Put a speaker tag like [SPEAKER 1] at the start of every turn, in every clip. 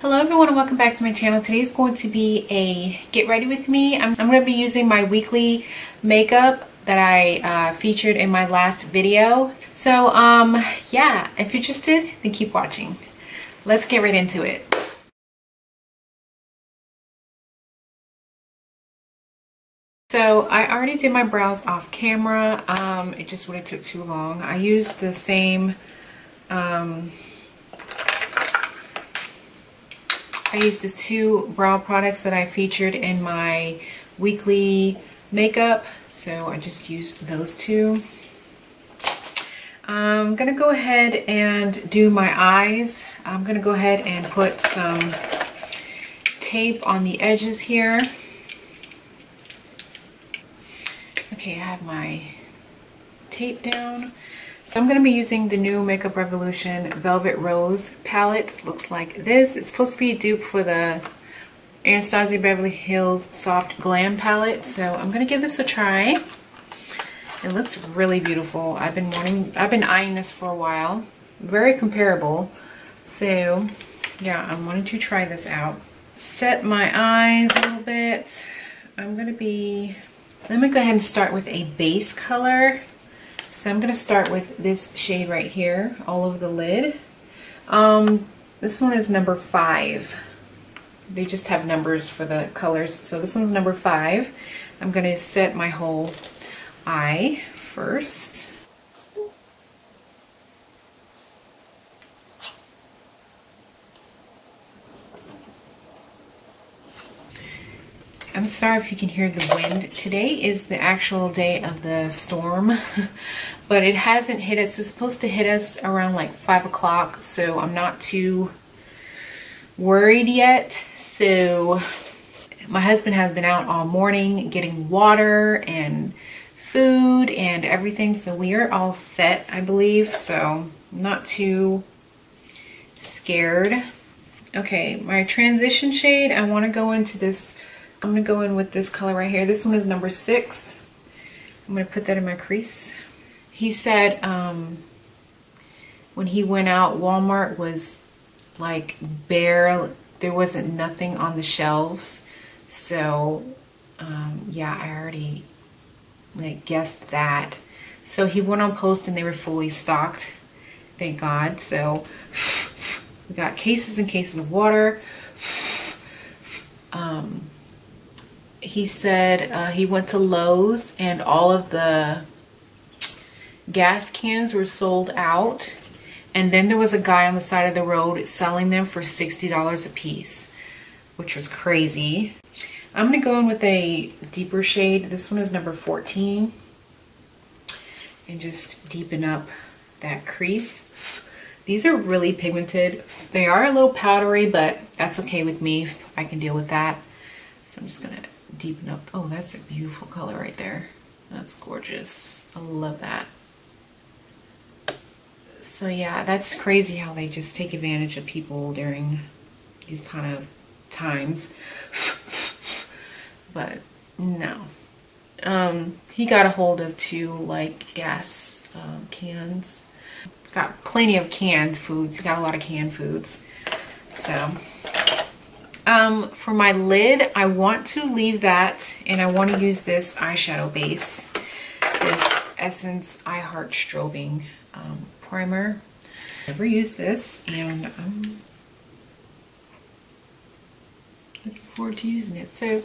[SPEAKER 1] Hello everyone and welcome back to my channel. Today's going to be a get ready with me. I'm going to be using my weekly makeup that I featured in my last video. So yeah, if you're interested, then keep watching. Let's get right into it. So I already did my brows off camera. It just would have took too long. I used the same I used these two brow products that I featured in my weekly makeup, so I just used those two. I'm gonna go ahead and do my eyes. I'm gonna go ahead and put some tape on the edges here. Okay, I have my tape down. So I'm going to be using the new Makeup Revolution Velvet Rose palette. Looks like this. It's supposed to be a dupe for the Anastasia Beverly Hills Soft Glam palette. So I'm going to give this a try. It looks really beautiful. I've been eyeing this for a while. Very comparable. So yeah, I'm wanting to try this out. Set my eyes a little bit. Let me go ahead and start with a base color. So I'm going to start with this shade right here, all over the lid. This one is number 5. They just have numbers for the colors. So this one's number 5. I'm going to set my whole eye first. I'm sorry if you can hear the wind. Today is the actual day of the storm, but it hasn't hit us. It's supposed to hit us around like 5 o'clock, so I'm not too worried yet. So my husband has been out all morning getting water and food and everything, so we are all set, I believe, so I'm not too scared. Okay, my transition shade, I want to go into this. I'm going to go in with this color right here. This one is number 6. I'm going to put that in my crease. He said when he went out, Walmart was like bare. There wasn't nothing on the shelves. So yeah, I already guessed that. So he went on post and they were fully stocked. Thank God. So we got cases and cases of water. He said he went to Lowe's and all of the gas cans were sold out. And then there was a guy on the side of the road selling them for $60 a piece, which was crazy. I'm going to go in with a deeper shade. This one is number 14. And just deepen up that crease. These are really pigmented. They are a little powdery, but that's okay with me. I can deal with that. So I'm just going to deepen up. Oh, that's a beautiful color right there. That's gorgeous. I love that. So yeah, that's crazy how they just take advantage of people during these kind of times. But no. He got a hold of 2 like gas cans. Got plenty of canned foods. He got a lot of canned foods. So for my lid, I want to leave that, and I want to use this eyeshadow base, this Essence I Heart Strobing primer. Never used this, and I'm looking forward to using it. So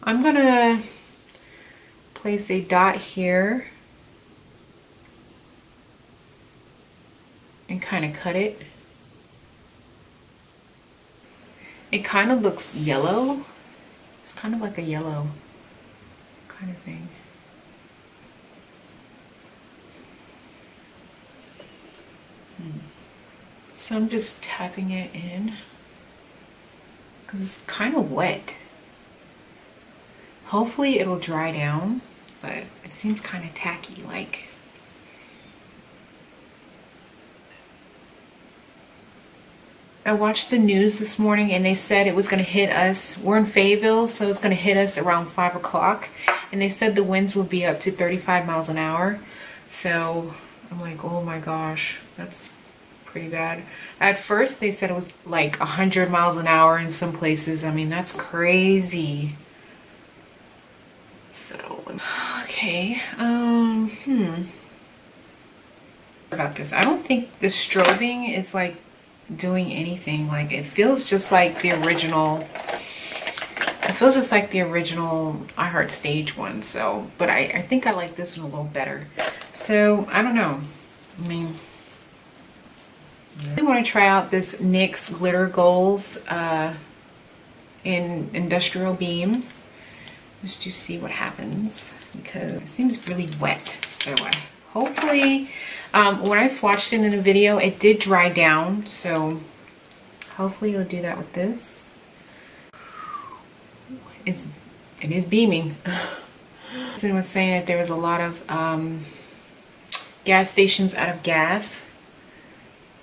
[SPEAKER 1] I'm gonna place a dot here and kind of cut it. It kind of looks yellow. It's kind of like a yellow kind of thing. So I'm just tapping it in because it's kind of wet. Hopefully it'll dry down, but it seems kind of tacky like. I watched the news this morning and they said it was going to hit us. We're in Fayetteville, so it's going to hit us around 5 o'clock. And they said the winds will be up to 35 miles an hour. So I'm like, oh my gosh, that's pretty bad. At first they said it was like 100 miles an hour in some places. I mean, that's crazy. So, okay, about this. I don't think the strobing is like doing anything. Like, it feels just like the original. It feels just like the original iHeart Stage one. So, but I think I like this one a little better. So, I don't know. I mean, I want to try out this NYX Glitter Goals in Industrial Beam. Just to see what happens, because it seems really wet. So hopefully, when I swatched it in a video, it did dry down. So hopefully you'll do that with this. It is beaming. Someone was saying that there was a lot of gas stations out of gas.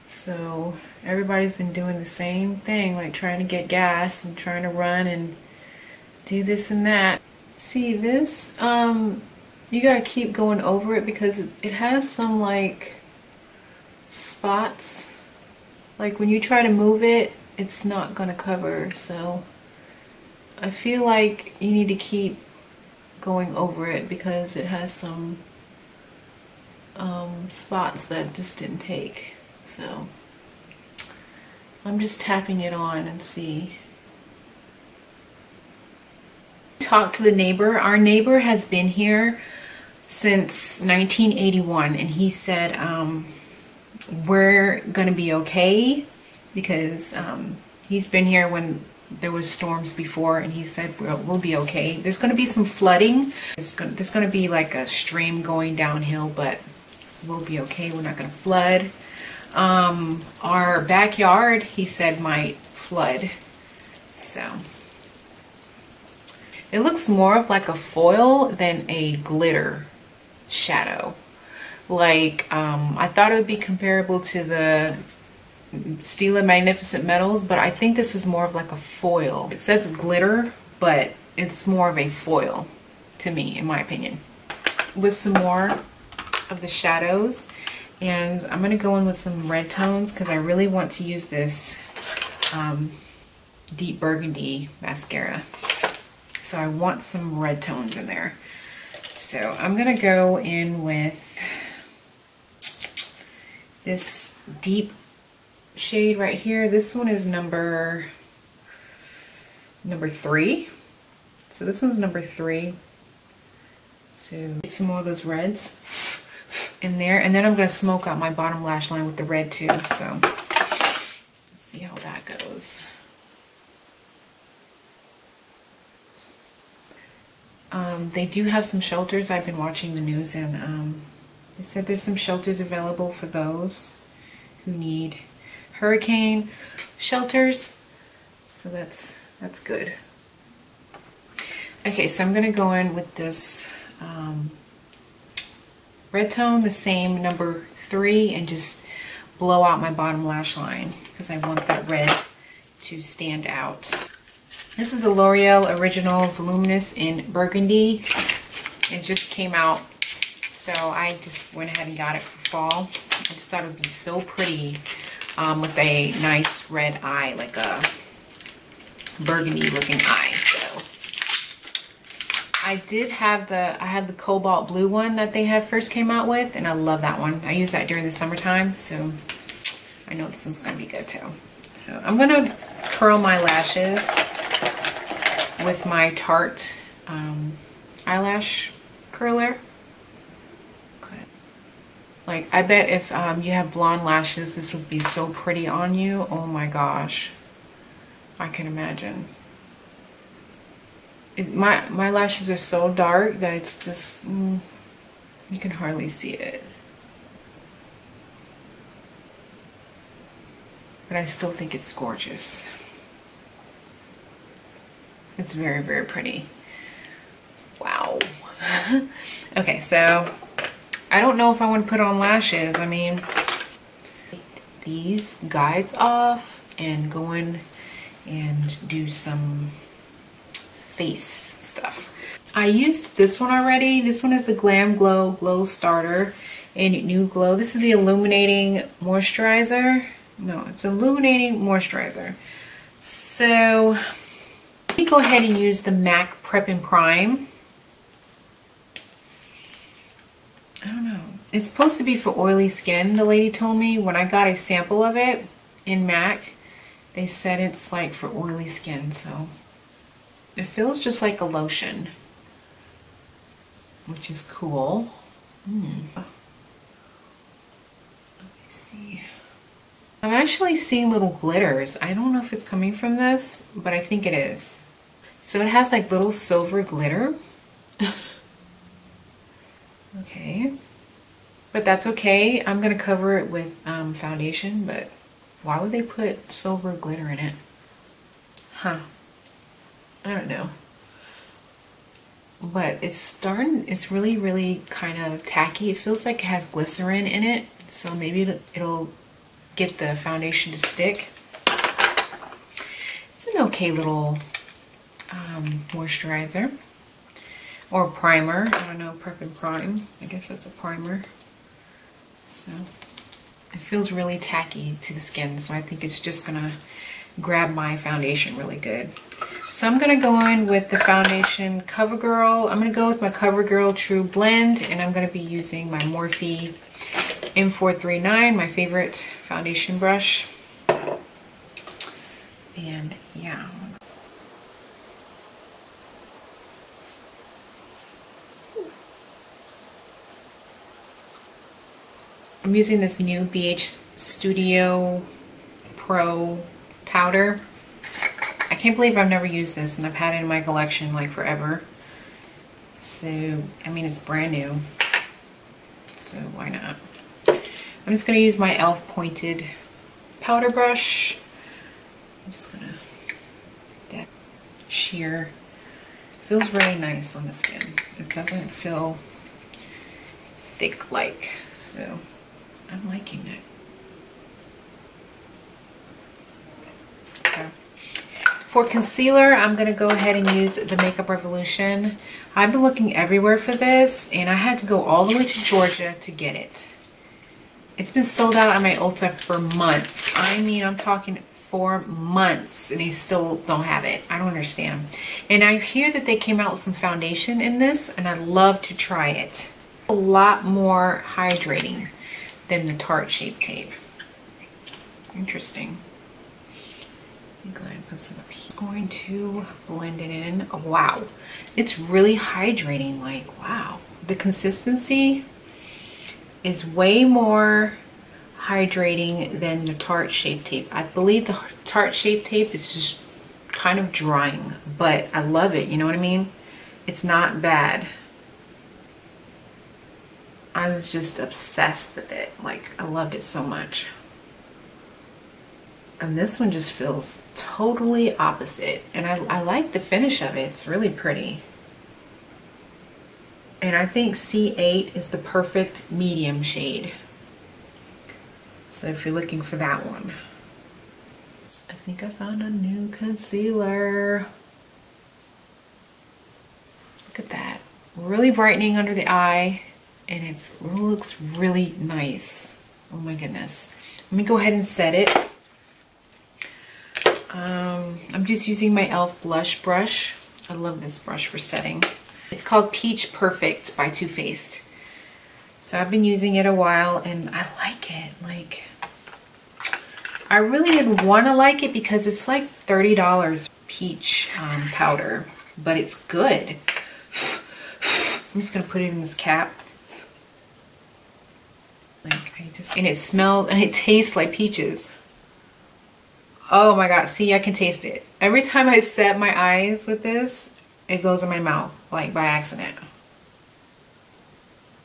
[SPEAKER 1] So everybody's been doing the same thing, like trying to get gas and trying to run and do this and that. See this, you gotta keep going over it because it has some like spots. Like when you try to move it, it's not gonna cover. So I feel like you need to keep going over it because it has some spots that just didn't take. So I'm just tapping it on and see. Talked to the neighbor. Our neighbor has been here since 1981, and he said we're gonna be okay because he's been here when there was storms before, and he said we'll be okay. There's gonna be some flooding. There's gonna be like a stream going downhill, but we'll be okay. We're not gonna flood. Our backyard, he said, might flood. So it looks more of like a foil than a glitter shadow. Like, I thought it would be comparable to the Stila Magnificent Metals, but I think this is more of like a foil. It says glitter, but it's more of a foil to me, in my opinion. With some more of the shadows, and I'm gonna go in with some red tones because I really want to use this deep burgundy mascara. So I want some red tones in there. So I'm gonna go in with this deep shade right here. This one is number 3. So this one's number 3. So get some more of those reds in there, and then I'm gonna smoke out my bottom lash line with the red too. So let's see how that goes. They do have some shelters. I've been watching the news, and they said there's some shelters available for those who need hurricane shelters. So that's good. Okay, so I'm gonna go in with this red tone, the same number 3, and just blow out my bottom lash line because I want that red to stand out. This is the L'Oreal Original Voluminous in Burgundy. It just came out, so I just went ahead and got it for fall. I just thought it would be so pretty with a nice red eye, like a burgundy looking eye. So I had the cobalt blue one that they had first came out with, and I love that one. I use that during the summertime, so I know this one's gonna be good too. So I'm gonna curl my lashes with my Tarte eyelash curler. Okay. Like, I bet if you have blonde lashes, this would be so pretty on you. Oh my gosh, I can imagine. My lashes are so dark that it's just you can hardly see it, but I still think it's gorgeous. It's very, very pretty. Wow. Okay, so I don't know if I want to put on lashes. I mean, take these guides off and go in and do some face stuff. I used this one already. This one is the Glam Glow Glow Starter. in Nude Glow. This is the Illuminating Moisturizer. No, it's Illuminating Moisturizer. So let me go ahead and use the MAC Prep and Prime. I don't know. It's supposed to be for oily skin, the lady told me. When I got a sample of it in MAC, they said it's like for oily skin, so it feels just like a lotion, which is cool. Let me see. I'm actually seeing little glitters. I don't know if it's coming from this, but I think it is. So it has like little silver glitter. Okay. But that's okay. I'm going to cover it with foundation, but why would they put silver glitter in it? Huh. I don't know. But it's really, really kind of tacky. It feels like it has glycerin in it, so maybe it'll get the foundation to stick. It's an okay little moisturizer. Or primer. I don't know, Prep and Prime. I guess that's a primer. So it feels really tacky to the skin, so I think it's just gonna grab my foundation really good. So I'm gonna go in with the foundation CoverGirl. I'm gonna go with my CoverGirl True Blend, and I'm gonna be using my Morphe M439, my favorite foundation brush. And yeah. I'm using this new BH Studio Pro powder. I can't believe I've never used this, and I've had it in my collection like forever. So, I mean, it's brand new, so why not? I'm just gonna use my e.l.f. pointed powder brush. I'm just gonna that sheer. Feels really nice on the skin. It doesn't feel thick like, so I'm liking it. So, for concealer, I'm going to go ahead and use the Makeup Revolution. I've been looking everywhere for this, and I had to go all the way to Georgia to get it. It's been sold out at my Ulta for months. I mean, I'm talking 4 months, and they still don't have it. I don't understand. And I hear that they came out with some foundation in this, and I'd love to try it. A lot more hydrating than the Tarte Shape Tape. Interesting. Let me go ahead and put some up here. I'm going to blend it in. Oh, wow. It's really hydrating. Like, wow. The consistency is way more hydrating than the Tarte Shape Tape. I believe the Tarte Shape Tape is just kind of drying, but I love it. You know what I mean? It's not bad. I was just obsessed with it. Like, I loved it so much. And this one just feels totally opposite. And I like the finish of it. It's really pretty. And I think C8 is the perfect medium shade. So if you're looking for that one. I think I found a new concealer. Look at that. Really brightening under the eye. And it looks really nice. Oh my goodness. Let me go ahead and set it. I'm just using my e.l.f. blush brush. I love this brush for setting. It's called Peach Perfect by Too Faced. So I've been using it a while, and I like it. Like, I really didn't want to like it because it's like $30 peach powder, but it's good. I'm just gonna put it in this cap. Like, and it smells and it tastes like peaches. Oh my god, see, I can taste it. Every time I set my eyes with this, it goes in my mouth, like by accident.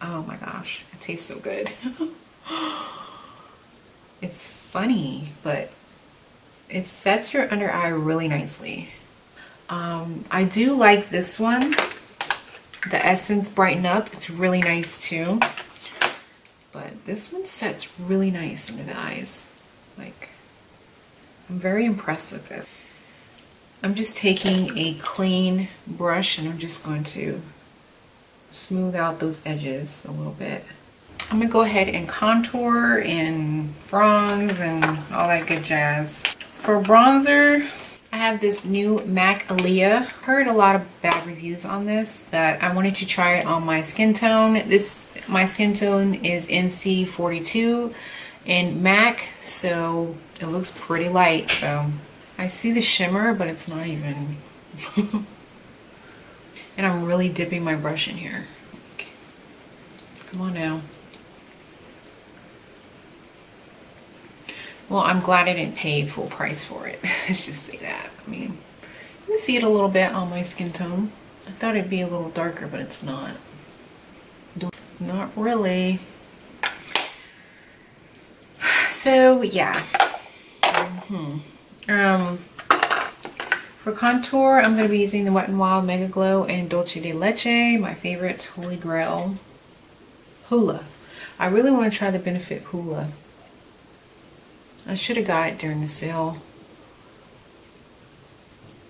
[SPEAKER 1] Oh my gosh, it tastes so good. It's funny, but it sets your under eye really nicely. I do like this one, the Essence Brighten Up. It's really nice too. But this one sets really nice under the eyes. Like, I'm very impressed with this. I'm just taking a clean brush and I'm just going to smooth out those edges a little bit. I'm gonna go ahead and contour and bronze and all that good jazz. For bronzer, I have this new MAC Aaliyah. Heard a lot of bad reviews on this, but I wanted to try it on my skin tone. My skin tone is NC42 in MAC, so it looks pretty light. So I see the shimmer, but it's not even. And I'm really dipping my brush in here. Okay. Come on now. Well, I'm glad I didn't pay full price for it. Let's just say that. I mean, you can see it a little bit on my skin tone. I thought it'd be a little darker, but it's not. Not really. So, yeah. For contour, I'm going to be using the Wet n Wild Mega Glow and Dolce de Leche. My favorites, Holy Grail. Hoola. I really want to try the Benefit Hoola. I should have got it during the sale,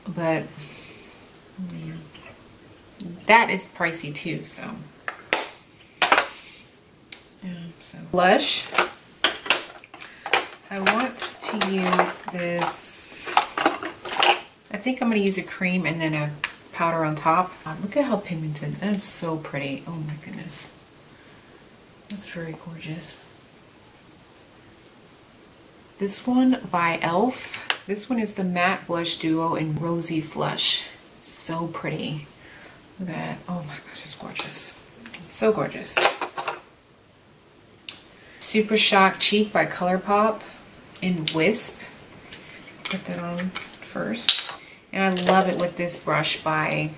[SPEAKER 1] but yeah, that is pricey too. So, yeah, so blush. I want to use this. I think I'm going to use a cream and then a powder on top. Look at how pigmented. That is so pretty. Oh my goodness, that's very gorgeous. This one by e.l.f. This one is the Matte Blush Duo in Rosy Flush. So pretty. Look at that. Oh my gosh, it's gorgeous. So gorgeous. Super Shock Cheek by ColourPop in Wisp. Put that on first. And I love it with this brush by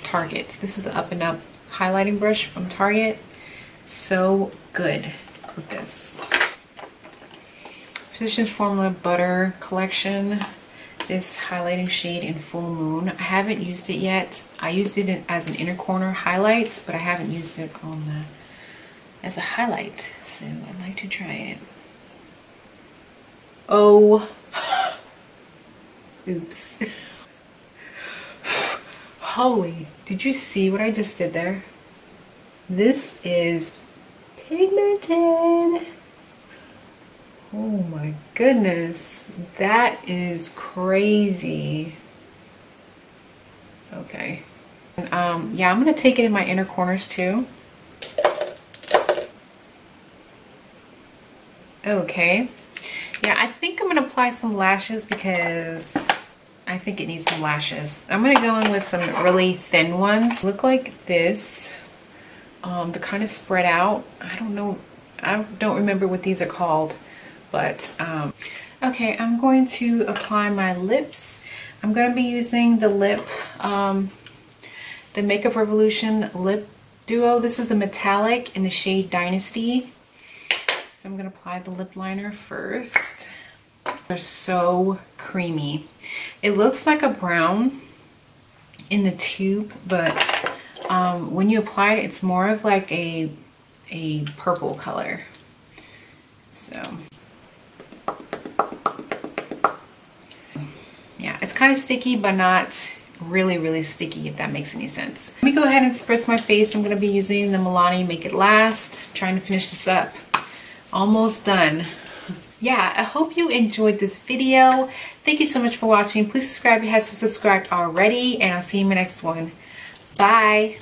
[SPEAKER 1] Target. This is the Up and Up highlighting brush from Target. So good with this. Physicians Formula Butter Collection. This highlighting shade in Full Moon. I haven't used it yet. I used it as an inner corner highlight, but I haven't used it on as a highlight. So I'd like to try it. Oh. Oops. Holy, did you see what I just did there? This is pigmented. Oh my goodness, that is crazy. Okay. And, yeah, I'm gonna take it in my inner corners too. Okay. Yeah, I think I'm gonna apply some lashes because I think it needs some lashes. I'm gonna go in with some really thin ones. Look like this. They're kind of spread out. I don't know. I don't remember what these are called. But, okay, I'm going to apply my lips. I'm going to be using the the Makeup Revolution Lip Duo. This is the metallic in the shade Dynasty. So I'm going to apply the lip liner first. They're so creamy. It looks like a brown in the tube, but when you apply it, it's more of like a purple color. So yeah, it's kind of sticky, but not really sticky, if that makes any sense. Let me go ahead and spritz my face. I'm going to be using the Milani Make It Last. I'm trying to finish this up. Almost done. Yeah, I hope you enjoyed this video. Thank you so much for watching. Please subscribe if you haven't subscribed already, and I'll see you in my next one. Bye.